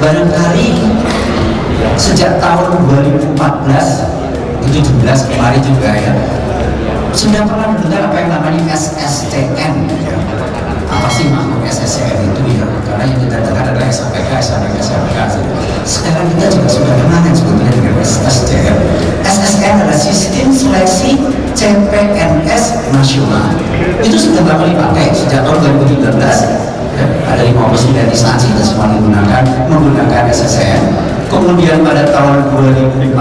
barangkali sejak tahun 2014 17 kemarin juga ya, sudah pernah mendengar apa yang namanya SSTN ya. Apa sih makhluk SSTN itu ya? Karena yang kita dengar adalah SAPK, SAPK, SAPK. Sekarang kita juga sudah kenal yang sebetulnya dengan SSTN. SSN adalah Sistem Seleksi CPNS Nasional. Itu sudah lama dipakai sejak tahun 2013 ya. Ada 59 instansi dan semua menggunakan SSN. Kemudian pada tahun 2014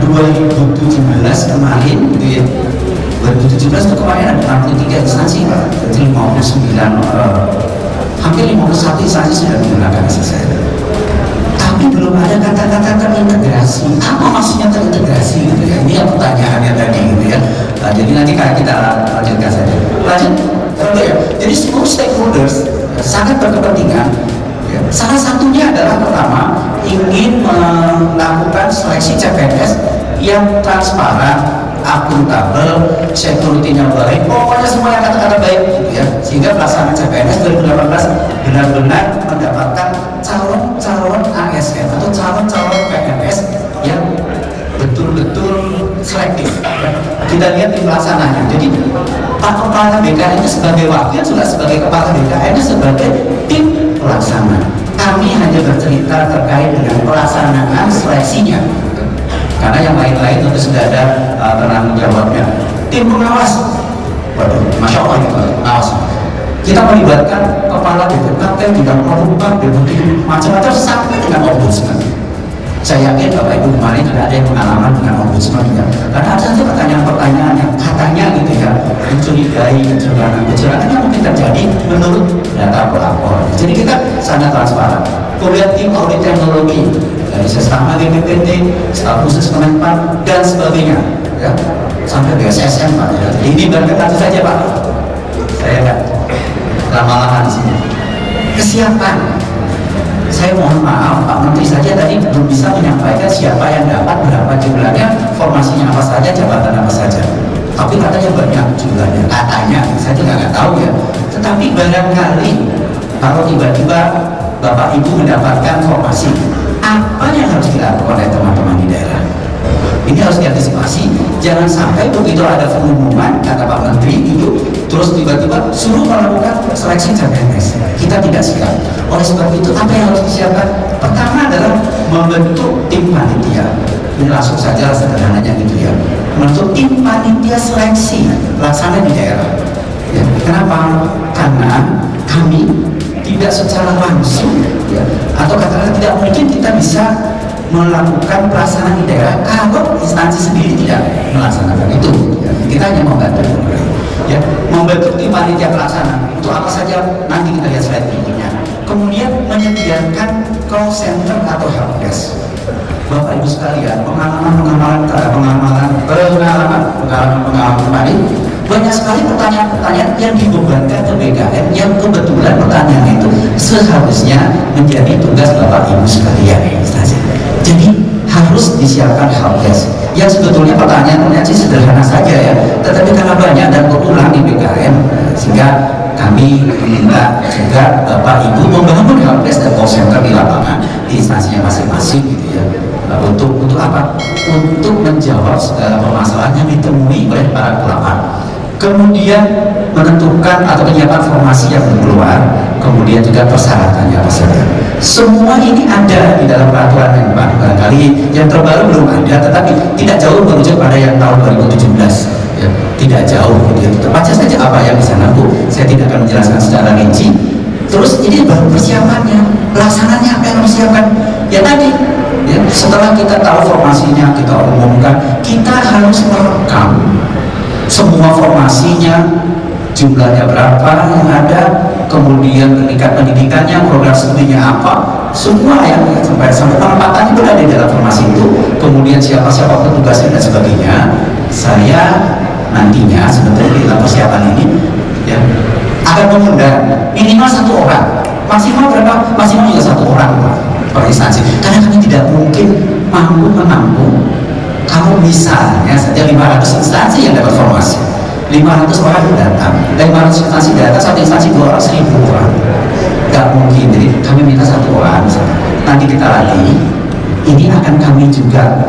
2017 kemarin gitu ya, 2017 itu kemarin ada 63 instansi Pak, jadi 59 hampir 51 instansi sudah menggunakan SSN. Tapi belum ada kata-kata terintegrasi. Apa maksudnya terintegrasi gitu ya? Ini yang pertanyaannya tadi gitu ya. Nah, jadi nanti kita lanjutkan saja. Lanjut ya. Jadi semua stakeholders sangat berkepentingan. Ya. Salah satunya adalah pertama ingin melakukan seleksi CPNS yang transparan, akuntabel, security-nya baik, pokoknya semua yang kata-kata baik gitu ya, sehingga pelaksanaan CPNS 2018 benar-benar mendapatkan calon-calon ASN atau calon-calon PNS yang betul-betul selektif ya. Kita lihat di pelaksananya. Jadi Pak Kepala BKN ini sebagai wakil juga sebagai Kepala BKN sebagai tim pelaksana. Kami hanya bercerita terkait dengan pelaksanaan seleksinya, karena yang lain-lain tentu sudah ada penanggung jawabnya. Tim pengawas, waduh, masya Allah itu pengawas. Kita melibatkan kepala BPKP, bidang perubahan, deputi macam-macam sampai dengan ombudsman. Saya yakin Bapak Ibu kemarin juga ada yang pengalaman dengan ombudsman ya. Karena ada saja pertanyaan-pertanyaan yang katanya gitu ya mencurigai kecurangan yang mungkin terjadi menurut data pelapor. Jadi kita sangat transparan. Kemudian tim audit teknologi dari sesama BPPT, staf khusus Kemenpan dan sebagainya ya, sampai BSSN Pak ya. Jadi ini berkata saja Pak, saya nggak lama-lama di sini. Kesiapan, saya mohon maaf Pak Menteri saja tadi belum bisa menyampaikan siapa yang dapat, berapa jumlahnya, formasinya apa saja, jabatan apa saja. Tapi katanya banyak jumlahnya, katanya, saya juga nggak tahu ya. Tetapi barangkali kalau tiba-tiba Bapak Ibu mendapatkan formasi, apa yang harus dilakukan oleh teman-teman di daerah? Ini harus diantisipasi. Jangan sampai begitu ada pengumuman kata Pak Menteri itu, terus tiba-tiba suruh melakukan seleksi CPNS. Kita tidak siap. Oleh sebab itu apa yang harus disiapkan? Pertama adalah membentuk tim panitia. Ini langsung saja sederhananya gitu ya. Membentuk tim panitia seleksi pelaksana di daerah. Ya. Kenapa? Karena kami tidak secara langsung ya, atau katakanlah tidak mungkin kita bisa melakukan pelaksanaan di daerah kalau instansi sendiri tidak melaksanakan itu ya. Kita hanya membantu ya, membentuk tim panitia pelaksana itu apa saja nanti kita lihat slide berikutnya. Kemudian menyediakan call center atau helpdesk. Bapak Ibu sekalian, pengalaman kemarin banyak sekali pertanyaan-pertanyaan yang dibebankan ke BKN yang kebetulan pertanyaan itu seharusnya menjadi tugas Bapak Ibu sekalian. Jadi harus disiapkan helpdesk yang sebetulnya pertanyaan-pertanyaan sih sederhana saja ya, tetapi karena banyak dan berulang di BKN sehingga kami meminta juga Bapak Ibu membangun helpdesk dan call center di lapangan di instansinya masing-masing gitu ya. Untuk apa? Untuk menjawab segala permasalahan yang ditemui oleh para pelapor. Kemudian menentukan atau menyiapkan formasi yang keluar, kemudian juga persyaratannya apa saja. Semua ini ada di dalam peraturan yang barangkali yang terbaru belum ada, tetapi tidak jauh merujuk pada yang tahun 2017. Ya, tidak jauh, gitu. Baca saja apa yang di sana Bu. Saya tidak akan menjelaskan secara rinci. Terus ini baru persiapannya, pelaksananya apa yang harus disiapkan? Ya tadi, ya, setelah kita tahu formasinya, kita umumkan, kita harus merekam semua formasinya, jumlahnya berapa yang ada, kemudian tingkat pendidikannya, program studinya apa, semua yang sampai penempatannya berada di dalam formasi itu, kemudian siapa-siapa petugasnya dan sebagainya. Saya nantinya sebetulnya dalam persiapan ini ya akan mengundang minimal 1 orang, maksimal berapa? Maksimal juga 1 orang per instansi, karena kami tidak mungkin mampu menampung kalau misalnya saja 500 instansi yang dapat formasi, 500 orang datang, 500 instansi datang, satu instansi 2 orang, 1000 orang, nggak mungkin. Jadi kami minta 1 orang misalnya. nanti kita latih, ini akan kami juga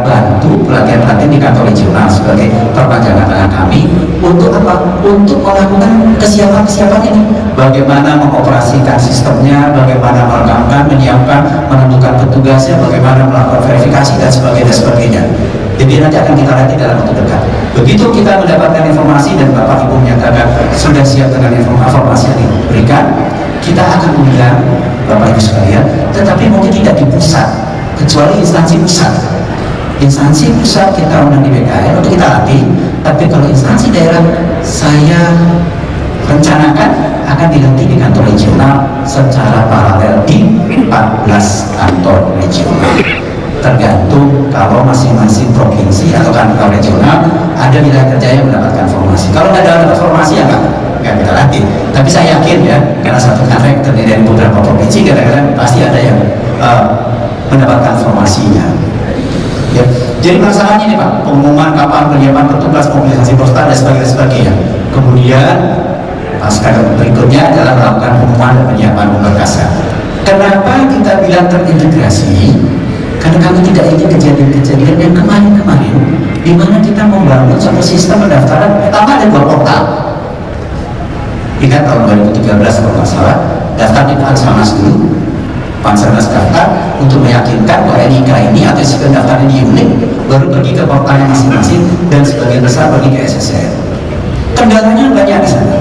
bantu pelatihan-pelatihan di kantor regional sebagai perpanjangan tangan kami untuk apa? Untuk melakukan kesiapan ini. Bagaimana mengoperasikan sistemnya, bagaimana merekamkan, menyiapkan, menentukan petugasnya, bagaimana melakukan verifikasi dan sebagainya. Jadi nanti akan kita latih dalam waktu dekat. Begitu kita mendapatkan informasi dan Bapak Ibu menyatakan sudah siap dengan informasi yang diberikan, kita akan undang Bapak Ibu sekalian, tetapi mungkin tidak di pusat, kecuali instansi pusat. Instansi pusat kita undang di BKN untuk kita latih, tapi kalau instansi daerah saya rencanakan akan dilatih di kantor regional secara paralel di 14 kantor regional. Tergantung kalau masing-masing provinsi atau kantor regional ada wilayah kerja yang mendapatkan informasi. Kalau nggak ada informasi ya nggak kita latih. Tapi saya yakin ya, karena satu kantor terdiri dari beberapa provinsi, kadang-kadang pasti ada yang mendapatkan informasinya. Ya. Jadi masalahnya ini Pak, pengumuman kapan penyiapan petugas, mobilisasi posta dan sebagainya. Kemudian pasca berikutnya adalah melakukan pengumuman dan penyiapan pemberkasan. Kenapa kita bilang terintegrasi? Karena kami tidak ingin kejadian-kejadian yang kemarin-kemarin di mana kita membangun satu sistem pendaftaran. Pertama ada 2 portal. Ingat tahun 2013 kalau nggak salah, daftar di Panselmas dulu. Panselmas daftar untuk meyakinkan bahwa NIK ini atau sistem daftar ini unik, baru pergi ke portalnya masing-masing dan sebagian besar pergi ke SSN. Kendalanya banyak di sana.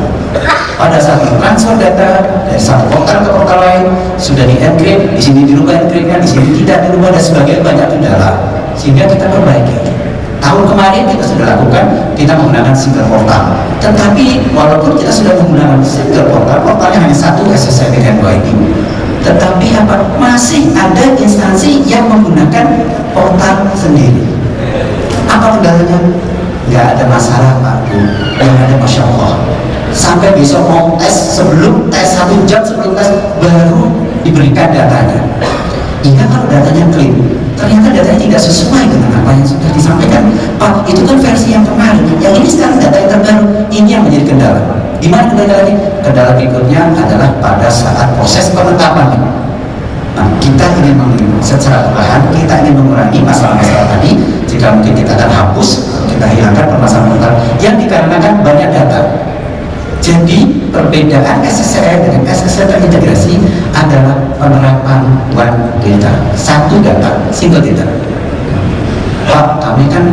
Pada saat transfer data dari satu portal ke portal lain sudah di-encrypt, di sini dirubah encryptnya, di sini tidak dirubah dan sebagainya, banyak kendala. Sehingga kita perbaiki. Tahun kemarin kita sudah lakukan, kita menggunakan single portal. Tetapi walaupun kita sudah menggunakan single portal, portalnya hanya satu SSN dengan ini. Tetapi apa? Masih ada instansi yang menggunakan portal sendiri. Apa kendalanya? Nggak ada masalah Pak Bu, yang ada Masya Allah. Sampai besok mau tes, sebelum tes 1 jam sebelum tes baru diberikan datanya. Iya kalau datanya clean, ternyata datanya tidak sesuai dengan apa yang sudah disampaikan. Pak, itu kan versi yang kemarin. Yang ini sekarang data yang terbaru. Ini yang menjadi kendala. Di mana kendala lagi? Kendala berikutnya adalah pada saat proses penetapan. Nah, kita ingin secara perlahan kita ingin mengurangi masalah-masalah tadi. Jika mungkin kita akan hapus, kita hilangkan permasalahan yang dikarenakan banyak data. Jadi perbedaan SSN dengan SSN terintegrasi adalah penerapan one data, satu data, single data. Pak, kami kan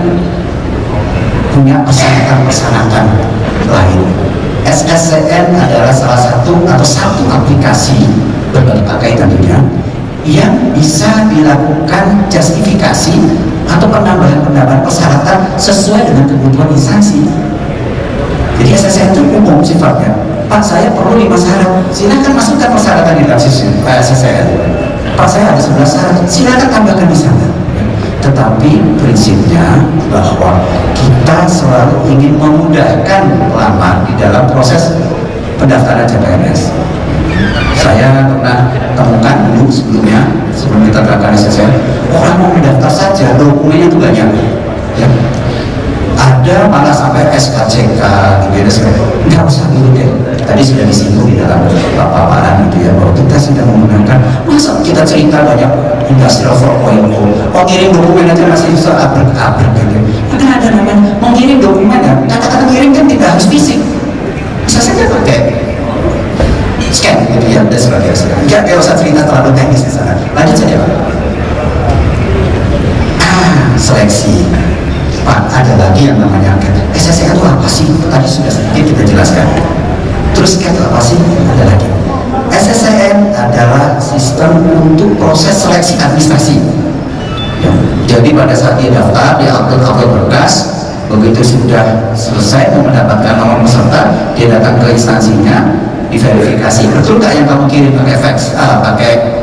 punya persyaratan lain. SSN adalah salah satu atau satu aplikasi berbagai pakai tentunya yang bisa dilakukan justifikasi atau penambahan persyaratan sesuai dengan kebutuhan instansi. Jadi SSN itu umum sifatnya. Pak, saya perlu 5 syarat, silakan masukkan persyaratan di dalam SSN. Pak, saya ada 11 syarat, silakan tambahkan di sana. Tetapi prinsipnya bahwa kita selalu ingin memudahkan pelamar di dalam proses pendaftaran CPNS. Saya pernah temukan dulu sebelum kita terapkan SSN, orang mau mendaftar saja, dokumennya itu banyak. Ya. Ada malah sampai SKCK gitu ya, nggak usah dulu deh. Tadi sudah disinggung di dalam paparan gitu ya, bahwa kita sudah menggunakan, masa kita cerita banyak industrial 4.0, oh kirim dokumen aja masih bisa abrek-abrek gitu. Karena ada namanya mengirim dokumen ya, kata-kata kirim kan tidak harus fisik, bisa saja pakai scan gitu ya, dan sebagainya. Nggak usah cerita terlalu teknis di sana. Lanjut saja Pak. Seleksi. Pak, ada lagi yang namanya angket. SSN itu apa sih? Tadi sudah sedikit kita jelaskan. Terus angket itu apa sih? Ada lagi. SSN adalah sistem untuk proses seleksi administrasi. Ya. Jadi pada saat dia daftar, dia upload berkas, begitu sudah selesai mendapatkan nomor peserta, dia datang ke instansinya, diverifikasi. Betul nggak yang kamu kirim pakai fax, pakai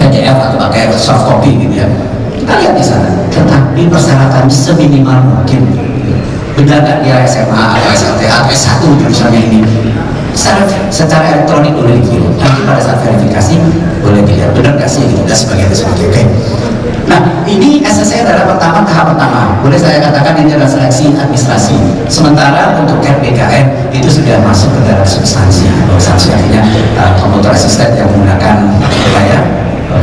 PDF atau pakai soft copy gitu ya? Kita lihat di sana, tetapi persyaratan seminimal mungkin. Benar nggak dia SMA atau SLTA atau S1 misalnya ini, secara elektronik boleh dikirim. Nanti pada saat verifikasi boleh dilihat benar nggak sih gitu dan sebagainya. Oke. Nah, ini SSN adalah tahap pertama. Boleh saya katakan ini adalah seleksi administrasi. Sementara untuk RPKN itu sudah masuk ke dalam substansi. Artinya komputer asisten yang menggunakan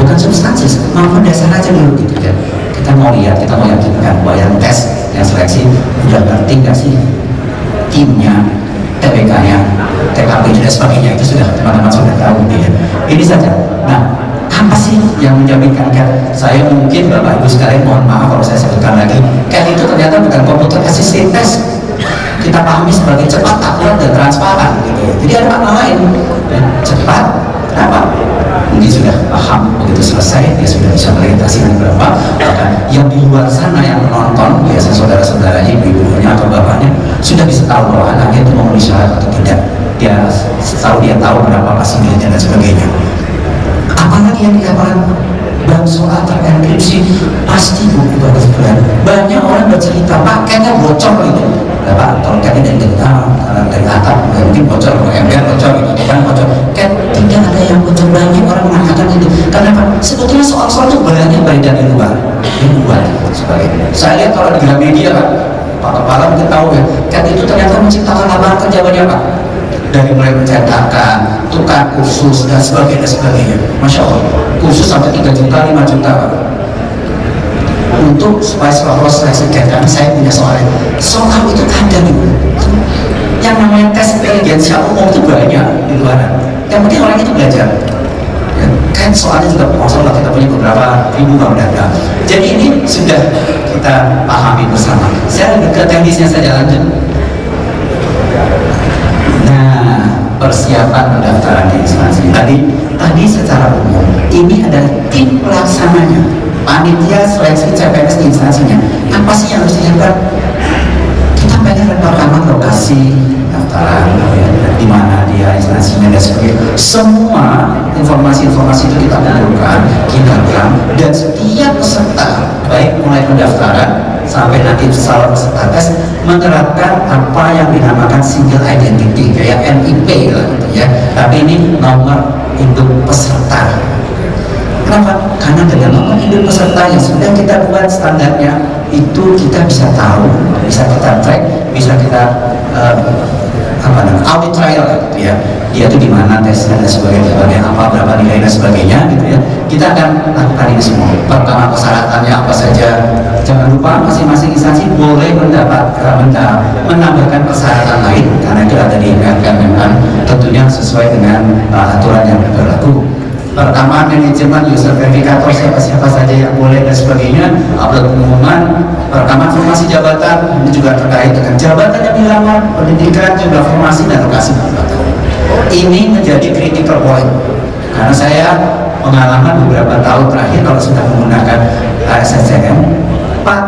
bukan substansi maupun dasar aja dulu gitu ya. Kita mau lihat, kita mau yakinkan bahwa yang tes, yang seleksi udah ngerti nggak sih timnya, TBK-nya, TKP dan sebagainya, itu sudah teman-teman sudah tahu ya. Ini saja. Nah, apa sih yang menjaminkan CAT? Saya mungkin Bapak Ibu sekalian mohon maaf kalau saya sebutkan lagi, CAT itu ternyata bukan komputer assisted test. Kita pahami sebagai cepat, akurat, dan transparan gitu ya. Jadi ada makna lain ya. Cepat, kenapa? Mungkin sudah paham, begitu selesai dia sudah bisa melintasi berapa. Bahkan yang di luar sana yang menonton, biasa saudara-saudaranya, ibu-ibunya atau bapaknya sudah bisa tahu bahwa anaknya itu memenuhi syarat atau tidak. Dia tahu berapa pastinya dan sebagainya. Apalagi yang dikatakan bang soal terenkripsi pasti buku bagus berat. Banyak orang bercerita pak kayaknya bocor itu. Pak kalau kayaknya dari atap mungkin bocor, ember bocor gitu kan bocor. Kan tidak ada yang bocor, banyak orang mengatakan itu. Kenapa? Sebetulnya soal-soal itu banyak dari luar, sebagainya. Saya lihat kalau di Gramedia Pak Kepala mungkin tahu ya, kan itu ternyata menciptakan lapangan kerja banyak Pak. Dari mulai mencetakan, tukar kursus dan sebagainya. Masya Allah, kursus sampai 3 juta, 5 juta Pak. Untuk supaya lolos seleksi CAT, karena saya punya soal itu ada nih. Yang namanya tes intelijensia umum itu banyak di luar. Yang penting orang itu belajar. Ya, kan soalnya juga masalah kita punya beberapa ribu bank data. Jadi ini sudah kita pahami bersama. Saya lebih ke teknisnya saja lanjut. Persiapan pendaftaran di instansi tadi secara umum ini adalah tim pelaksananya, panitia seleksi CPNS di instansinya. Apa sih yang harus dilihat? Kita pengen rekaman lokasi pendaftaran, di mana dia instansinya dan sebagainya. Semua informasi-informasi itu kita kumpulkan, kita rekam, dan setiap peserta baik mulai pendaftaran sampai nanti calon peserta tes menerapkan apa yang dinamakan single identity kayak NIP lah gitu ya. Tapi ini nomor induk peserta. Kenapa? Karena dengan nomor induk peserta yang sudah kita buat standarnya itu kita bisa tahu, bisa kita track, bisa kita audit trial gitu ya. Dia itu di mana tesnya dan sebagainya, apa berapa nilai dan sebagainya gitu ya. Kita akan lakukan ini semua. Pertama persyaratannya apa saja. Jangan lupa masing-masing instansi boleh menambahkan persyaratan lain karena itu ada di PMK tentunya sesuai dengan aturan yang berlaku. Pertama manajemen user verifikator siapa saja yang boleh dan sebagainya. Upload pengumuman. Pertama formasi jabatan ini juga terkait dengan jabatan yang dilamar, pendidikan, jumlah formasi dan lokasi jabatan. Ini menjadi critical point karena saya pengalaman beberapa tahun terakhir kalau sudah menggunakan ASSCM, Pak,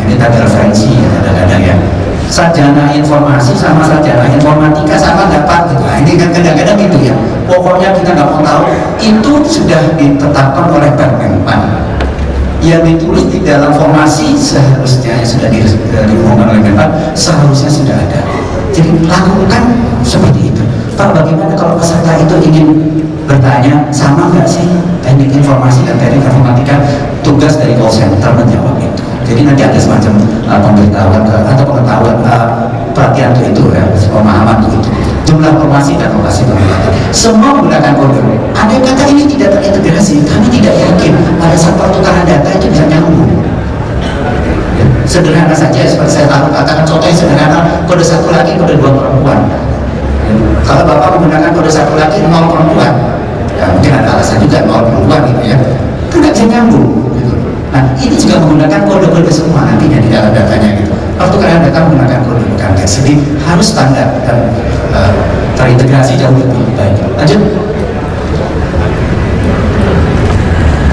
ini tadi referensi kadang-kadang ya, sarjana informasi sama sarjana informatika sama dapat gitu. Nah, ini kan kadang-kadang gitu ya. Pokoknya kita nggak mau tahu. Itu sudah ditetapkan oleh Permenpan. Yang ditulis di dalam formasi seharusnya yang sudah diumumkan oleh Permenpan seharusnya sudah ada. Jadi lakukan seperti itu. Pak, bagaimana kalau peserta itu ingin bertanya sama nggak sih teknik informasi dan teknik informatika? Tugas dari call center menjawab itu. Jadi nanti ada semacam pemberitahuan atau pengetahuan pelatihan untuk itu ya, pemahaman untuk itu. Jumlah formasi dan lokasi pemberitahuan. Semua menggunakan kode. Ada yang kata ini tidak terintegrasi, kami tidak yakin pada saat pertukaran data itu bisa nyambung. Sederhana saja seperti saya taruh katakan contohnya sederhana, kode 1 laki, kode 2 perempuan. Kalau Bapak menggunakan kode 1 laki 0 perempuan, ya mungkin ada alasan juga 0 perempuan gitu ya, itu nggak bisa nyambung gitu. Nah ini juga menggunakan kode-kode semua nantinya di dalam datanya gitu. Pertukaran data menggunakan kode bukan teks, jadi harus standar dan terintegrasi jauh lebih baik. Lanjut.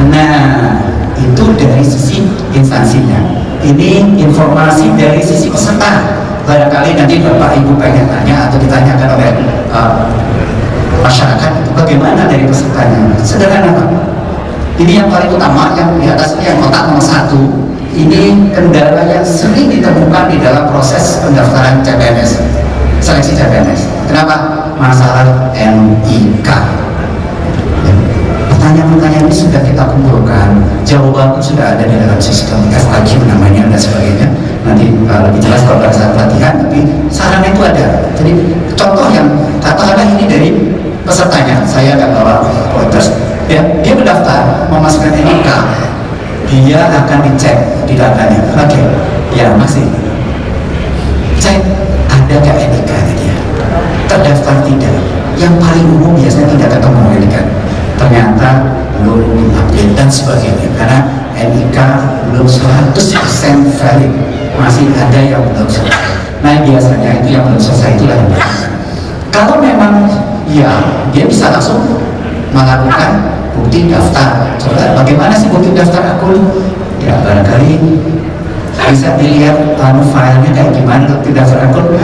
Nah itu dari sisi instansinya. Ini informasi dari sisi peserta. Barangkali nanti Bapak Ibu pengen tanya atau ditanyakan oleh masyarakat bagaimana dari pesertanya. Sederhana Pak. Ini yang paling utama, yang di atas ini yang kotak nomor 1. Ini kendala yang sering ditemukan di dalam proses pendaftaran CPNS, seleksi CPNS. Kenapa? Masalah NIK. Pertanyaan-pertanyaan ini sudah kita kumpulkan, jawaban sudah ada di dalam sistem FAQ namanya dan sebagainya. Nanti lebih jelas kalau pada saat pelatihan, tapi saran itu ada. Jadi contoh yang katakanlah ini dari pesertanya, saya akan bawa voters, ya, dia mendaftar memasukkan NIK, dia akan dicek di datanya. Oke, ya masih cek ada gak NIK dia, terdaftar tidak. Yang paling umum biasanya tidak ketemu NIK, ternyata belum update dan sebagainya, karena NIK belum 100% valid, masih ada yang belum selesai. Nah biasanya itu yang belum selesai itulah yang berhasil. Kalau memang ya, dia bisa langsung melakukan bukti daftar. Coba bagaimana sih bukti daftar akun? Ya barangkali bisa dilihat filenya kayak gimana bukti daftar akun.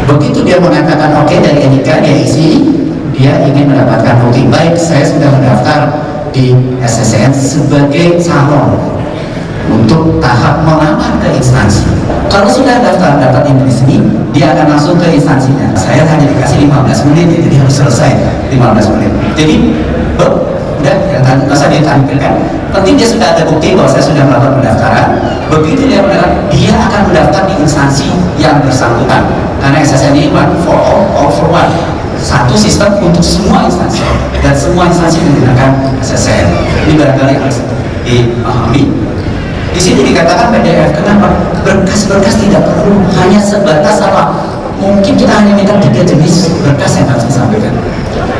Begitu dia mengatakan oke dari NIK, dia isi, dia ingin mendapatkan bukti. Baik, saya sudah mendaftar di SSN sebagai calon untuk tahap melamar ke instansi. Kalau sudah daftar dapat di sini, dia akan langsung ke instansinya. Saya hanya dikasih 15 menit, jadi harus selesai 15 menit. Jadi, udah, nggak usah ditampilkan. Penting dia sudah ada bukti bahwa saya sudah melakukan pendaftaran. Begitu dia mendaftar, dia akan mendaftar di instansi yang bersangkutan. Karena SSN ini one for all for one. Satu sistem untuk semua instansi, dan semua instansi menggunakan SSN. Ini barangkali harus dipahami. Di sini dikatakan PDF, kenapa? Berkas-berkas tidak perlu, hanya sebatas apa? Mungkin kita hanya minta 3 jenis berkas yang harus disampaikan.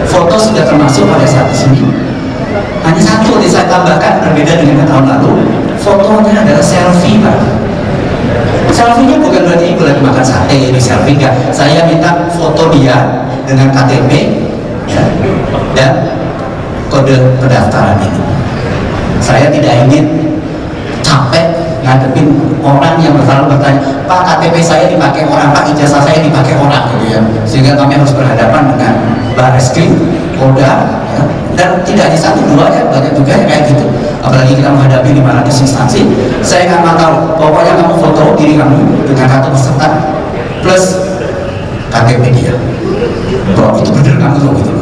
Foto sudah termasuk pada saat di sini. Hanya satu yang saya tambahkan berbeda dengan tahun lalu, fotonya adalah selfie, Pak. Selfie-nya bukan berarti ibu lagi makan sate, ini selfie enggak. Saya minta foto dia dengan KTP, ya, dan kode pendaftaran ini. Saya tidak ingin capek ngadepin orang yang selalu bertanya, Pak KTP saya dipakai orang, Pak ijazah saya dipakai orang, gitu ya. Sehingga kami harus berhadapan dengan Barreskrim, Polda, ya. Dan tidak hanya satu dua ya, banyak juga ya kayak gitu. Apalagi kita menghadapi 500 instansi. Saya nggak mau tahu, pokoknya kamu foto diri kamu dengan kartu peserta plus KTP dia. Bahwa itu benar kamu tuh gitu.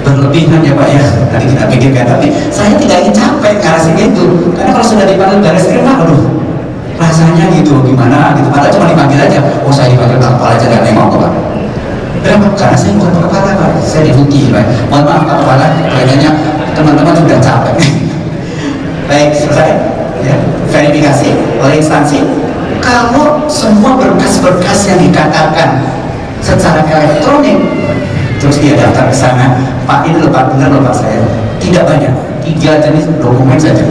Berlebihan ya Pak ya, nanti kita pikirkan, tapi saya tidak ingin capek ngarasi gitu, karena kalau sudah dipanggil Barreskrim, aduh rasanya gitu gimana gitu, padahal cuma dipanggil aja, oh saya dipanggil Pak Kepala aja, gak nengok Pak. Kenapa? Karena saya bukan Pak Kepala Pak, saya diputi Pak. Mohon maaf Pak Kepala, kelihatannya teman-teman sudah capek. Baik, selesai ya, verifikasi oleh instansi. Kalau semua berkas-berkas yang dikatakan secara elektronik, terus dia daftar ke sana, Pak ini lepas benar loh Pak saya, tidak banyak, 3 jenis dokumen saja,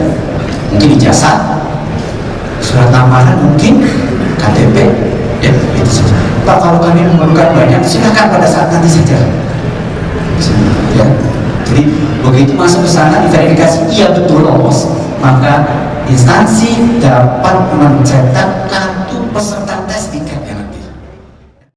mungkin ijazah, surat lamaran, mungkin KTP, ya itu saja. Pak kalau kami memerlukan banyak, silakan pada saat nanti saja, ya. Jadi begitu masuk ke sana diverifikasi, iya betul lolos, maka instansi dapat mencetakkan